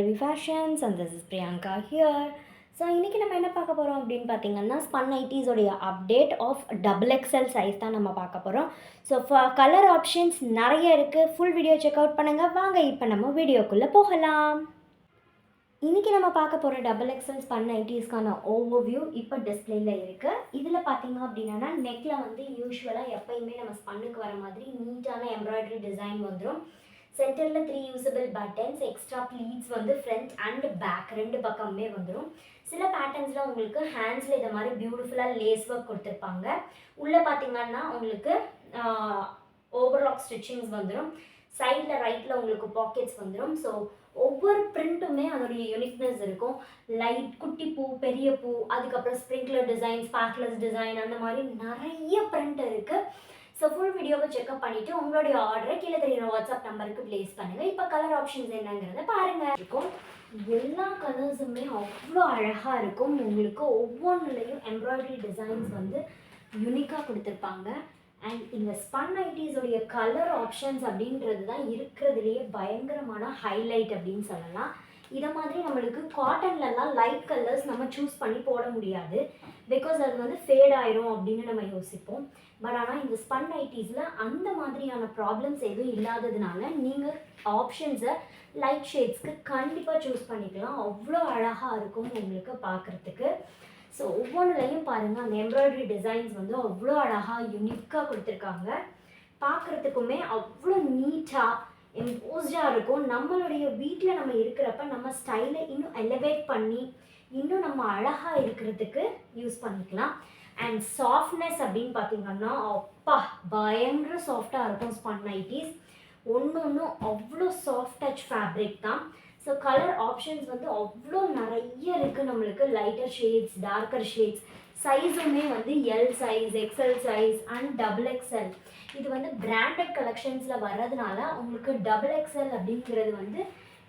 Bhairavi Fashions and this is Priyanka here. So இன்றைக்கி நம்ம என்ன பார்க்க போகிறோம் அப்படின்னு பார்த்தீங்கன்னா ஸ்பன் நைட்டிஸோடைய அப்டேட் ஆஃப் XXL சைஸ் தான் நம்ம பார்க்க போகிறோம். ஸோ கலர் ஆப்ஷன்ஸ் நிறைய இருக்குது. ஃபுல் வீடியோ செக் அவுட் பண்ணுங்கள். வாங்க இப்போ நம்ம வீடியோக்குள்ளே போகலாம். இன்றைக்கி நம்ம பார்க்க போகிற XXL ஸ்பன் நைட்டிஸ்க்கான ஓவர்வியூ இப்போ டிஸ்பிளேயில் இருக்குது. இதில் பார்த்தீங்க அப்படின்னா நெக்கில் வந்து யூஸ்வலாக எப்போயுமே நம்ம ஸ்பன்னுக்கு வர மாதிரி நீட்டான எம்ப்ராய்டரி டிசைன் வந்துடும். சென்டரில் 3 யூசபிள் பட்டன்ஸ், எக்ஸ்ட்ரா ப்ளீட்ஸ் வந்து ஃப்ரண்ட் அண்ட் பேக் ரெண்டு பக்கமே வந்துடும். சில பேட்டர்ன்ஸில் உங்களுக்கு ஹேண்ட்ஸில் இதை மாதிரி பியூட்டிஃபுல்லாக லேஸ் ஒர்க் கொடுத்துருப்பாங்க. உள்ளே பார்த்தீங்கன்னா உங்களுக்கு ஓவர்லாக் ஸ்டிச்சிங்ஸ் வந்துடும். சைடில் ரைட்டில் உங்களுக்கு பாக்கெட்ஸ் வந்துடும். ஸோ ஒவ்வொரு பிரிண்ட்டுமே அதோடைய யூனிக்னஸ் இருக்கும். லைட் குட்டி பூ, பெரிய பூ, அதுக்கப்புறம் ஸ்ப்ரிங்க்லர் டிசைன், ஸ்பார்க்லர்ஸ் டிசைன், அந்த மாதிரி நிறைய பிரிண்ட் இருக்குது. ஸோ ஃபுல் வீடியோவை செக்அப் பண்ணிவிட்டு உங்களுடைய ஆர்டரை கீழே தெரியுற வாட்ஸ்அப் நம்பருக்கு ப்ளேஸ் பண்ணுங்கள். இப்போ கலர் ஆப்ஷன்ஸ் என்னங்கிறத பாருங்கள். இருக்கும் எல்லா கலர்ஸுமே அவ்வளோ அழகாக இருக்கும். உங்களுக்கு ஒவ்வொன்றுலையும் எம்ப்ராய்டரி டிசைன்ஸ் வந்து யூனிக்காக கொடுத்துருப்பாங்க. அண்ட் இந்த ஸ்பன் நைட்டிஸோடைய கலர் ஆப்ஷன்ஸ் அப்படின்றது தான் இருக்கிறதுலையே பயங்கரமான ஹைலைட் அப்படின்னு சொல்லலாம். இதை மாதிரி நம்மளுக்கு காட்டன்லலாம் லைட் கலர்ஸ் நம்ம சூஸ் பண்ணி போட முடியாது. பிகாஸ் அது வந்து ஃபேட் ஆயிரும் அப்படின்னு நம்ம யோசிப்போம். பட் ஆனால் இந்த ஸ்பன் நைட்டிஸில் அந்த மாதிரியான ப்ராப்ளம்ஸ் எதுவும் இல்லாததுனால நீங்கள் ஆப்ஷன்ஸை லைட் ஷேட்ஸ்க்கு கண்டிப்பாக சூஸ் பண்ணிக்கலாம். அவ்வளோ அழகாக இருக்கும் உங்களுக்கு பார்க்குறதுக்கு. ஸோ ஒவ்வொன்றுலையும் பாருங்கள், அந்த எம்ப்ராய்டரி டிசைன்ஸ் வந்து அவ்வளோ அழகாக யூனிக்காக கொடுத்துருக்காங்க. பார்க்குறதுக்குமே அவ்வளோ நீட்டாக எம்போஸ்டாக இருக்கும். நம்மளுடைய வீட்டில் நம்ம இருக்கிறப்ப நம்ம ஸ்டைலை இன்னும் எலிவேட் பண்ணி இன்னும் நம்ம அழகாக இருக்கிறதுக்கு யூஸ் பண்ணிக்கலாம். அண்ட் சாஃப்ட்னஸ் அப்படின்னு பார்த்தீங்கன்னா அப்பா பயங்கர சாஃப்டாக இருக்கும் ஸ்பன் நைட்டிஸ். ஒன்று அவ்வளோ சாஃப்ட் டச் ஃபேப்ரிக் தான். ஸோ கலர் ஆப்ஷன்ஸ் வந்து அவ்வளோ நிறைய இருக்குது நம்மளுக்கு. லைட்டர் ஷேட்ஸ், டார்க்கர் ஷேட்ஸ், சைஸுமே வந்து L size, XL size and XXL. இது வந்து பிராண்டட் கலெக்ஷன்ஸில் வர்றதுனால உங்களுக்கு XXL அப்படிங்கிறது வந்து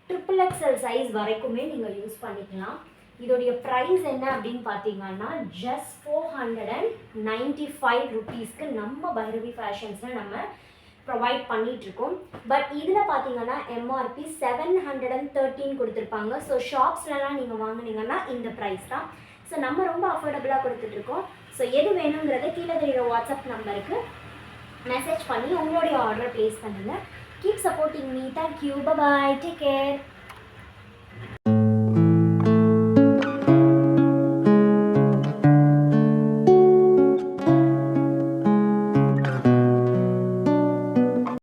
XXL சைஸ் வரைக்குமே நீங்கள் யூஸ் பண்ணிக்கலாம். இதோடைய ப்ரைஸ் என்ன அப்படின்னு பார்த்தீங்கன்னா ஜஸ்ட் 495 ருபீஸ்க்கு நம்ம பைரவி ஃபேஷன்ஸில் நம்ம ப்ரொவைட் பண்ணிகிட்ருக்கோம். பட் இதில் பார்த்தீங்கன்னா MRP 713 கொடுத்துருப்பாங்க. ஸோ ஷாப்ஸ்லலாம் நீங்கள் வாங்கினீங்கன்னா இந்த ப்ரைஸ் தான். ஸோ நம்ம ரொம்ப அஃபோர்டபுளாக கொடுத்துட்ருக்கோம். ஸோ எது வேணுங்கிறத கீழே தெரிகிற வாட்ஸ்அப் நம்பருக்கு மெசேஜ் பண்ணி உங்களுடைய ஆர்டரை ப்ளேஸ் பண்ணுங்கள். Keep supporting me. Thank you. Bye. Take care.